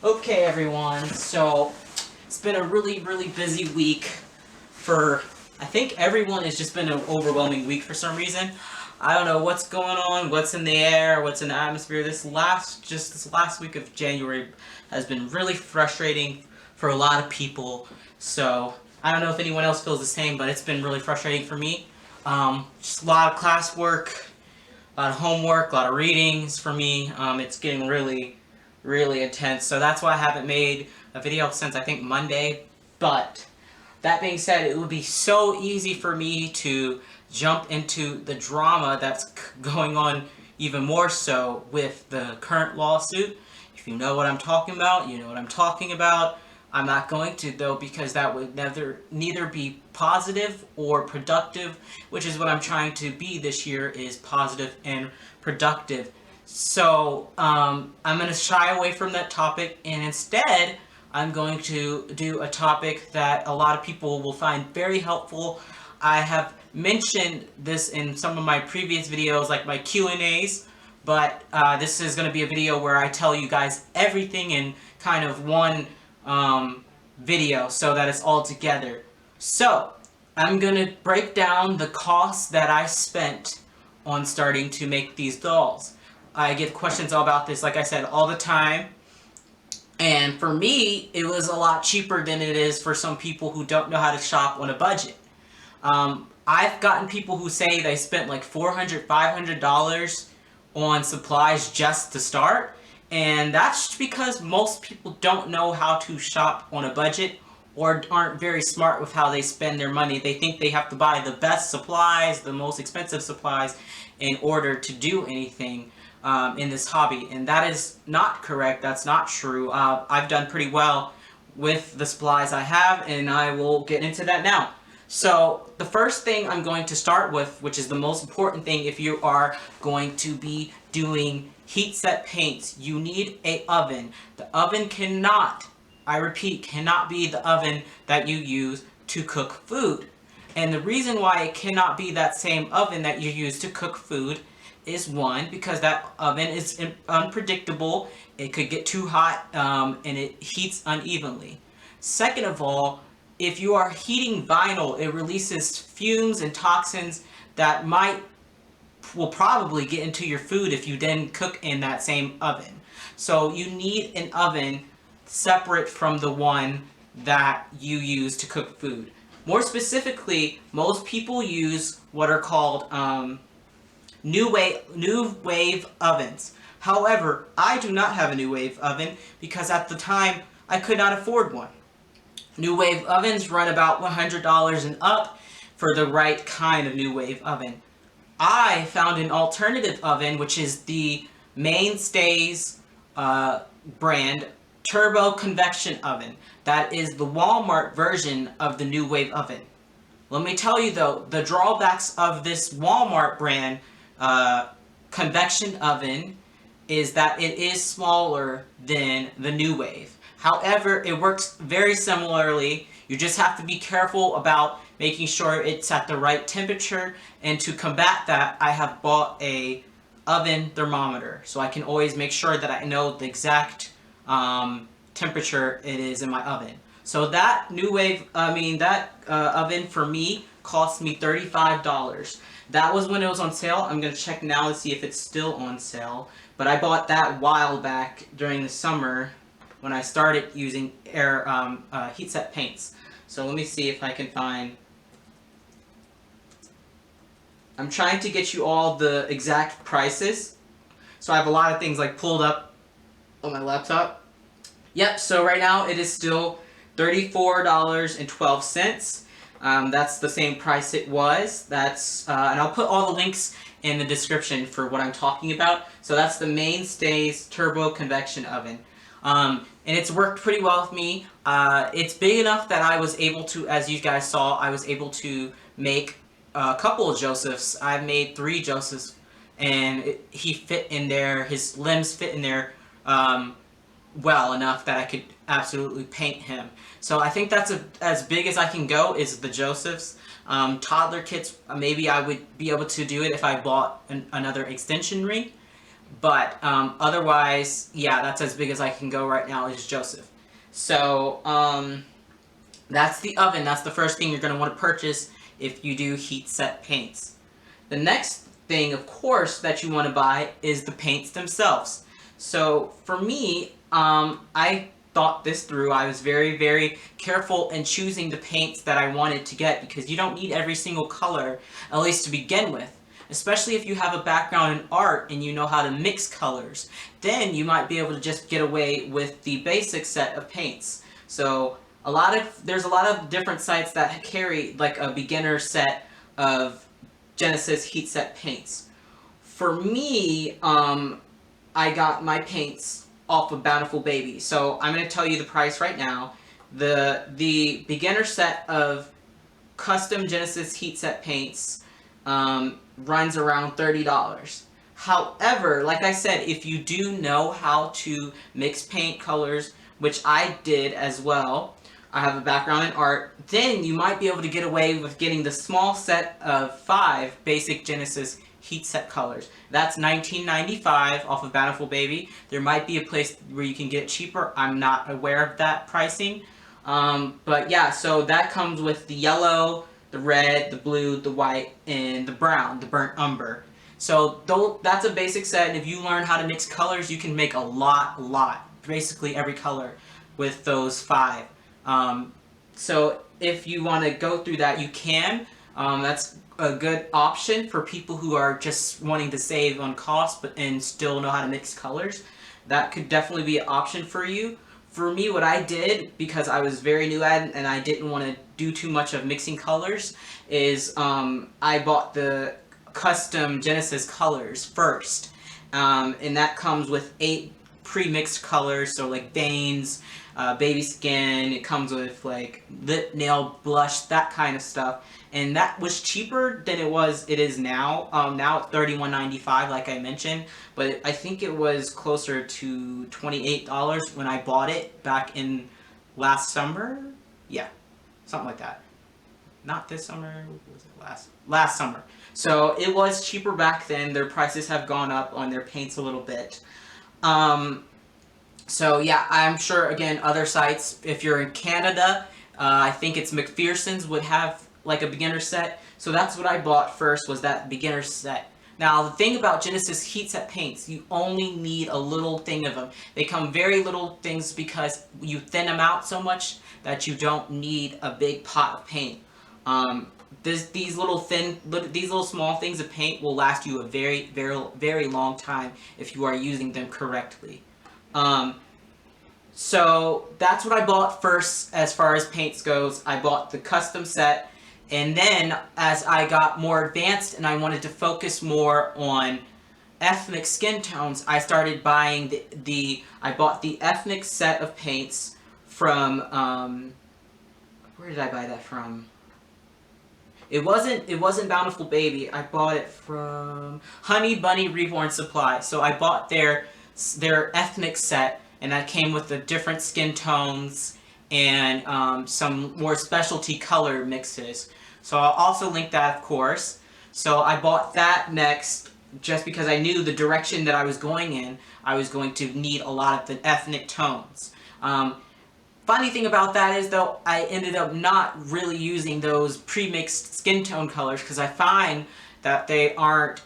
Okay, everyone, so it's been a really busy week for, I think everyone. It's just been an overwhelming week for some reason. I don't know what's going on, what's in the air, what's in the atmosphere. This last week of January has been really frustrating for a lot of people. So I don't know if anyone else feels the same, but it's been really frustrating for me. Just a lot of classwork, a lot of homework, a lot of readings for me. It's getting really intense. So that's why I haven't made a video since I think Monday. But that being said, it would be so easy for me to jump into the drama that's going on even more so with the current lawsuit. If you know what I'm talking about, you know what I'm talking about. I'm not going to though, because that would neither be positive or productive, which is what I'm trying to be this year, is positive and productive. So I'm going to shy away from that topic, and instead I'm going to do a topic that a lot of people will find very helpful. I have mentioned this in some of my previous videos, like my Q&As, but this is going to be a video where I tell you guys everything in kind of one video so that it's all together. So I'm going to break down the costs that I spent on starting to make these dolls. I get questions all about this, like I said, all the time. And for me, it was a lot cheaper than it is for some people who don't know how to shop on a budget. I've gotten people who say they spent like $400, $500 on supplies just to start. And that's because most people don't know how to shop on a budget or aren't very smart with how they spend their money. They think they have to buy the best supplies, the most expensive supplies, in order to do anything in this hobby. And that is not correct. That's not true. I've done pretty well with the supplies I have, and I will get into that now. So the first thing I'm going to start with, which is the most important thing if you are going to be doing heat set paints, you need an oven. The oven cannot, I repeat, cannot be the oven that you use to cook food. And the reason why it cannot be that same oven that you use to cook food is, one, because that oven is unpredictable. It could get too hot and it heats unevenly. Second of all, if you are heating vinyl, it releases fumes and toxins that will probably get into your food if you then cook in that same oven. So you need an oven separate from the one that you use to cook food. More specifically, most people use what are called new wave ovens. However, I do not have a new wave oven because at the time I could not afford one. New wave ovens run about $100 and up for the right kind of new wave oven. I found an alternative oven, which is the Mainstays brand turbo convection oven. That is the Walmart version of the new wave oven. Let me tell you though, the drawbacks of this Walmart brand convection oven is that it is smaller than the new wave. However, it works very similarly. You just have to be careful about making sure it's at the right temperature, and to combat that, I have bought a oven thermometer, so I can always make sure that I know the exact temperature it is in my oven. So that oven for me cost me $35. That was when it was on sale. I'm going to check now to see if it's still on sale, but I bought that a while back during the summer when I started using heat set paints. So let me see if I can find. I'm trying to get you all the exact prices. So I have a lot of things like pulled up on my laptop. Yep, so right now it is still $34.12. That's the same price it was. And I'll put all the links in the description for what I'm talking about. So that's the Mainstays turbo convection oven. And it's worked pretty well with me. It's big enough that I was able to, as you guys saw, I was able to make a couple of Josephs. I've made 3 Josephs, and he fit in there, his limbs fit in there well enough that I could absolutely paint him. So I think that's as big as I can go is the Josephs. Toddler kits, maybe I would be able to do it if I bought another extension ring. But otherwise, yeah, that's as big as I can go right now is Joseph. So that's the oven. That's the first thing you're going to want to purchase if you do heat set paints. The next thing, of course, that you want to buy is the paints themselves. So for me, I thought this through. I was very, very careful in choosing the paints that I wanted to get because you don't need every single color, at least to begin with. Especially if you have a background in art and you know how to mix colors, then you might be able to just get away with the basic set of paints. So there's a lot of different sites that carry like a beginner set of Genesis heat set paints. For me, I got my paints off of Bountiful Baby. So I'm going to tell you the price right now. The beginner set of custom Genesis heat set paints runs around $30. However, like I said, if you do know how to mix paint colors, which I did as well, I have a background in art, then you might be able to get away with getting the small set of 5 basic Genesis heat set colors. That's $19.95 off of Bountiful Baby. There might be a place where you can get it cheaper. I'm not aware of that pricing. But yeah, so that comes with the yellow, the red, the blue, the white, and the brown, the burnt umber. So that's a basic set, and if you learn how to mix colors, you can make a lot, basically every color with those 5. So if you want to go through that, you can. That's a good option for people who are just wanting to save on cost and still know how to mix colors. That could definitely be an option for you. For me, what I did, because I was very new at it and I didn't want to do too much of mixing colors, is I bought the custom Genesis colors first. And that comes with 8 pre-mixed colors, so like veins, baby skin, it comes with like lip, nail, blush, that kind of stuff. And that was cheaper than it is now. Now it's $31.95 like I mentioned, but I think it was closer to $28 when I bought it back in last summer. Yeah, something like that. Not this summer, was it last summer. So it was cheaper back then. Their prices have gone up on their paints a little bit. So yeah, I'm sure again other sites, if you're in Canada, I think it's McPherson's would have like a beginner set. So that's what I bought first, was that beginner set. Now the thing about Genesis heat set paints, you only need a little thing of them. They come very little things because you thin them out so much that you don't need a big pot of paint. These little small things of paint will last you a very, very, very long time if you are using them correctly. So that's what I bought first as far as paints goes. I bought the custom set, and then as I got more advanced and I wanted to focus more on ethnic skin tones, I started buying I bought the ethnic set of paints from where did I buy that from? It wasn't Bountiful Baby. I bought it from Honey Bunny Reborn Supply. So I bought their ethnic set, and that came with the different skin tones and some more specialty color mixes. So I'll also link that, of course. So I bought that next just because I knew the direction that I was going in. I was going to need a lot of the ethnic tones. Funny thing about that is, though, I ended up not really using those pre-mixed skin tone colors because I find that they aren't,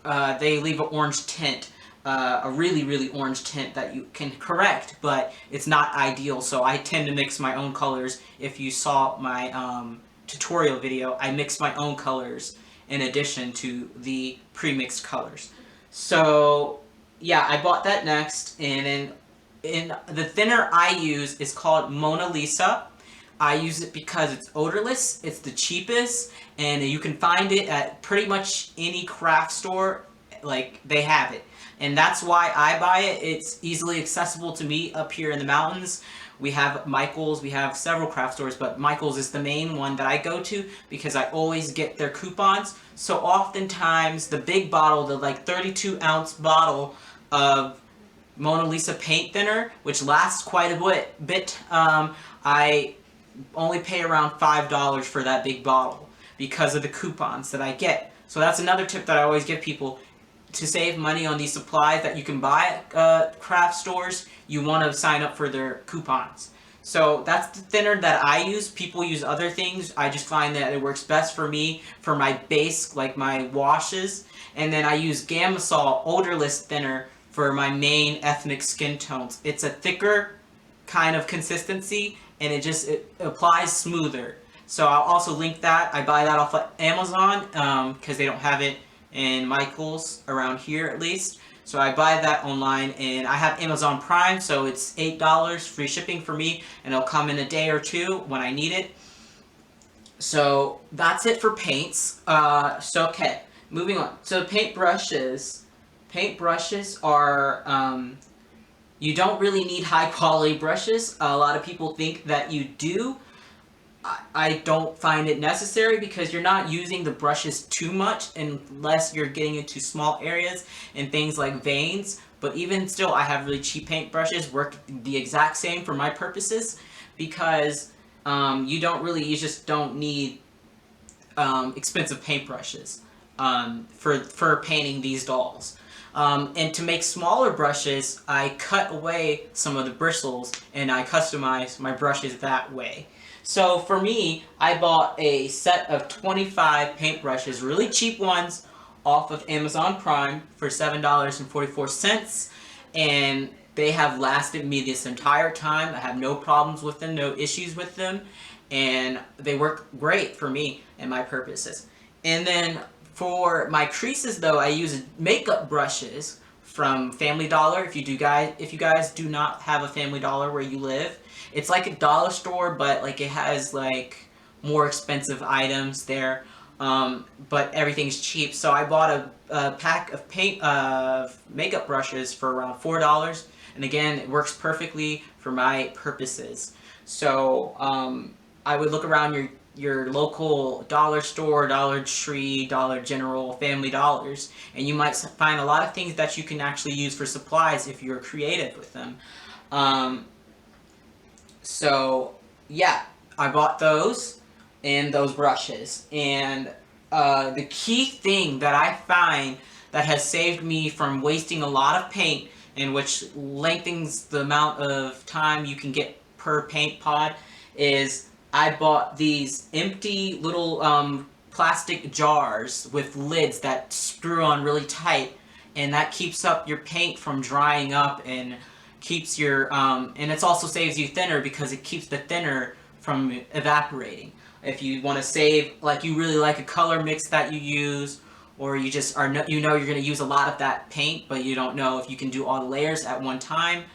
they leave an orange tint, a really, really orange tint that you can correct, but it's not ideal, so I tend to mix my own colors. If you saw my tutorial video, I mixed my own colors in addition to the pre-mixed colors. So, yeah, I bought that next, and then the thinner I use is called Mona Lisa. I use it because it's odorless, it's the cheapest, and you can find it at pretty much any craft store. Like, they have it. And that's why I buy it. It's easily accessible to me up here in the mountains. We have Michael's, we have several craft stores, but Michael's is the main one that I go to because I always get their coupons. So oftentimes the big bottle, the like 32-ounce bottle of Mona Lisa paint thinner, which lasts quite a bit, I only pay around $5 for that big bottle because of the coupons that I get. So that's another tip that I always give people. to save money on these supplies that you can buy at craft stores, you want to sign up for their coupons. So that's the thinner that I use. People use other things. I just find that it works best for me for my base, like my washes. And then I use Gamasol odorless thinner for my main ethnic skin tones. It's a thicker kind of consistency, and it applies smoother. So I'll also link that. I buy that off of Amazon because they don't have it in Michael's around here at least. So I buy that online, and I have Amazon Prime, so it's $8 free shipping for me, and it'll come in a day or two when I need it. So that's it for paints. Okay, moving on. So paintbrushes. Paintbrushes are, you don't really need high quality brushes. A lot of people think that you do. I don't find it necessary because you're not using the brushes too much unless you're getting into small areas and things like veins. But even still, I have really cheap paint brushes, work the exact same for my purposes, because you just don't need expensive paintbrushes for painting these dolls. And to make smaller brushes, I cut away some of the bristles and I customize my brushes that way. So for me, I bought a set of 25 paintbrushes, really cheap ones, off of Amazon Prime for $7.44, and they have lasted me this entire time. I have no problems with them, no issues with them, and they work great for me and my purposes. And then for my creases though, I use makeup brushes from Family Dollar. If you guys do not have a Family Dollar where you live, it's like a dollar store, but like it has like more expensive items there, but everything's cheap. So I bought a pack of makeup brushes for around $4, and again, it works perfectly for my purposes. So I would look around your local dollar store, Dollar Tree, Dollar General, Family Dollars, and you might find a lot of things that you can actually use for supplies if you're creative with them. So yeah, I bought those and those brushes, and the key thing that I find that has saved me from wasting a lot of paint, and which lengthens the amount of time you can get per paint pod, is I bought these empty little plastic jars with lids that screw on really tight, and that keeps up your paint from drying up and keeps your and it also saves you thinner because it keeps the thinner from evaporating. If you want to save, like you really like a color mix that you use, or you just are you're going to use a lot of that paint, but you don't know if you can do all the layers at one time,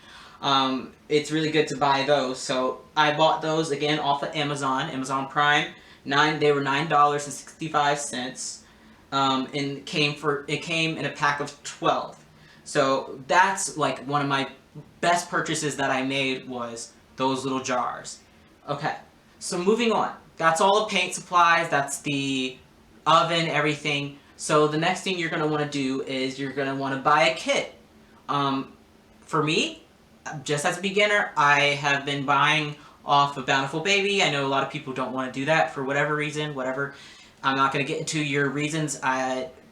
it's really good to buy those. So I bought those again off of Amazon Prime. They were $9.65, and it came in a pack of 12. So that's like one of my best purchases that I made, was those little jars. Okay, so moving on. That's all the paint supplies, that's the oven, everything. So the next thing you're going to want to do is you're going to want to buy a kit. For me, just as a beginner, I have been buying off of Bountiful Baby. I know a lot of people don't want to do that for whatever reason, whatever. I'm not going to get into your reasons.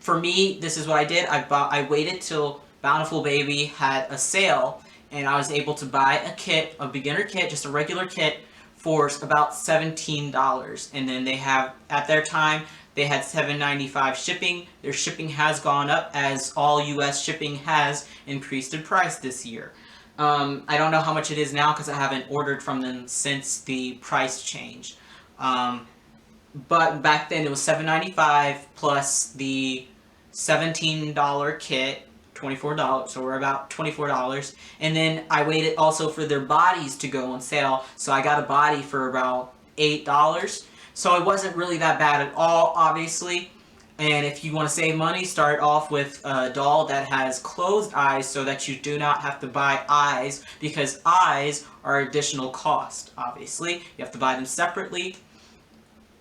For me, this is what I did. I waited till Bountiful Baby had a sale, and I was able to buy a kit, a beginner kit, just a regular kit, for about $17. And then they have, at their time, they had $7.95 shipping. Their shipping has gone up, as all U.S. shipping has increased in price this year. I don't know how much it is now because I haven't ordered from them since the price change. But back then it was $7.95 plus the $17 kit, $24, so we're about $24. And then I waited also for their bodies to go on sale, so I got a body for about $8. So it wasn't really that bad at all, obviously. And if you want to save money, start off with a doll that has closed eyes so that you do not have to buy eyes, because eyes are additional cost, obviously. You have to buy them separately.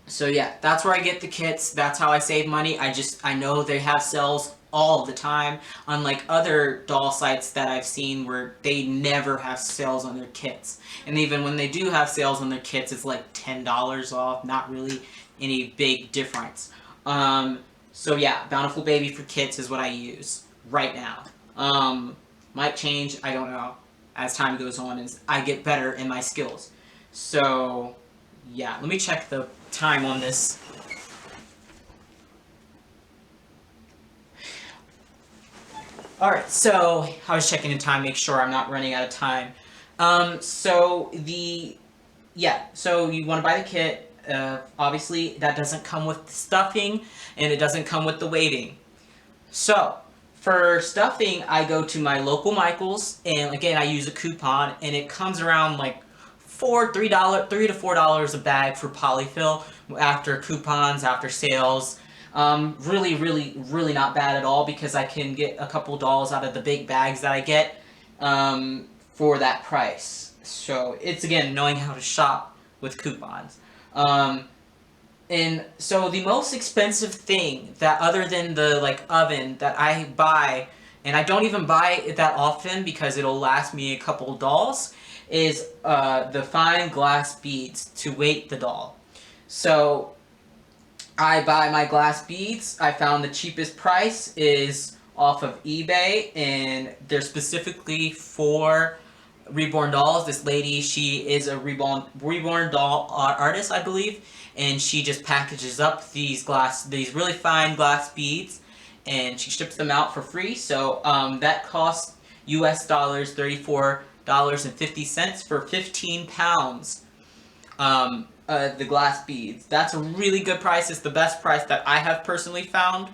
So yeah, that's where I get the kits. That's how I save money. I know they have sales all the time, unlike other doll sites that I've seen where they never have sales on their kits. And even when they do have sales on their kits, it's like $10 off, not really any big difference. So yeah, Bountiful Baby for kits is what I use. right now. Might change, I don't know, as time goes on as I get better in my skills. So, yeah, let me check the time on this. Alright, so I was checking the time, make sure I'm not running out of time. So you want to buy the kit. Obviously, that doesn't come with the stuffing, and it doesn't come with the weighting. So, for stuffing, I go to my local Michael's, and again, I use a coupon, and it comes around like $3 to $4 a bag for polyfill after coupons, after sales. Really, really, really not bad at all because I can get a couple dollars out of the big bags that I get for that price. So it's, again, knowing how to shop with coupons. And so the most expensive thing that, other than the oven, that I buy, and I don't even buy it that often because it'll last me a couple dolls, is the fine glass beads to weight the doll. So I buy my glass beads. I found the cheapest price is off of eBay, and they're specifically for Reborn dolls. This lady, she is a Reborn doll artist, I believe, and she just packages up these really fine glass beads, and she ships them out for free. So that costs US dollars $34.50 for 15 pounds. The glass beads. That's a really good price. It's the best price that I have personally found.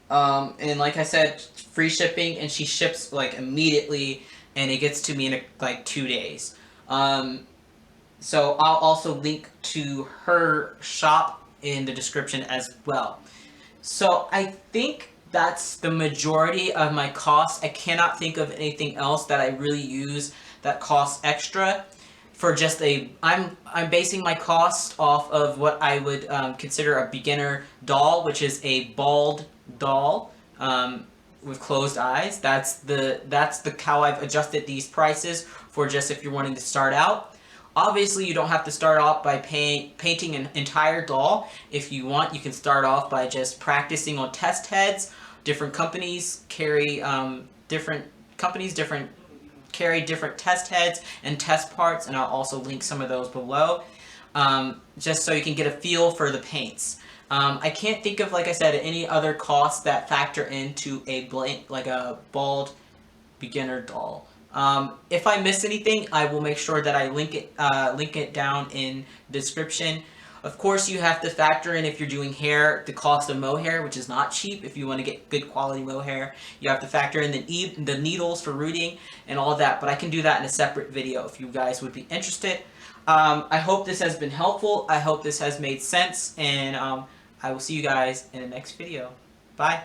And like I said, free shipping, and she ships immediately, and it gets to me in 2 days. So I'll also link to her shop in the description as well. So I think that's the majority of my costs. I cannot think of anything else that I really use that costs extra. For just I'm basing my cost off of what I would consider a beginner doll, which is a bald doll with closed eyes. That's how I've adjusted these prices for just if you're wanting to start out. Obviously, you don't have to start off by painting an entire doll. If you want, you can start off by just practicing on test heads. Different companies carry different test heads and test parts, and I'll also link some of those below, just so you can get a feel for the paints. I can't think of, like I said, any other costs that factor into a bald beginner doll. If I miss anything, I will make sure that I link it down in the description. Of course, you have to factor in, if you're doing hair, the cost of mohair, which is not cheap. If you want to get good quality mohair, you have to factor in the needles for rooting and all of that. But I can do that in a separate video if you guys would be interested. I hope this has been helpful. I hope this has made sense, and I will see you guys in the next video. Bye.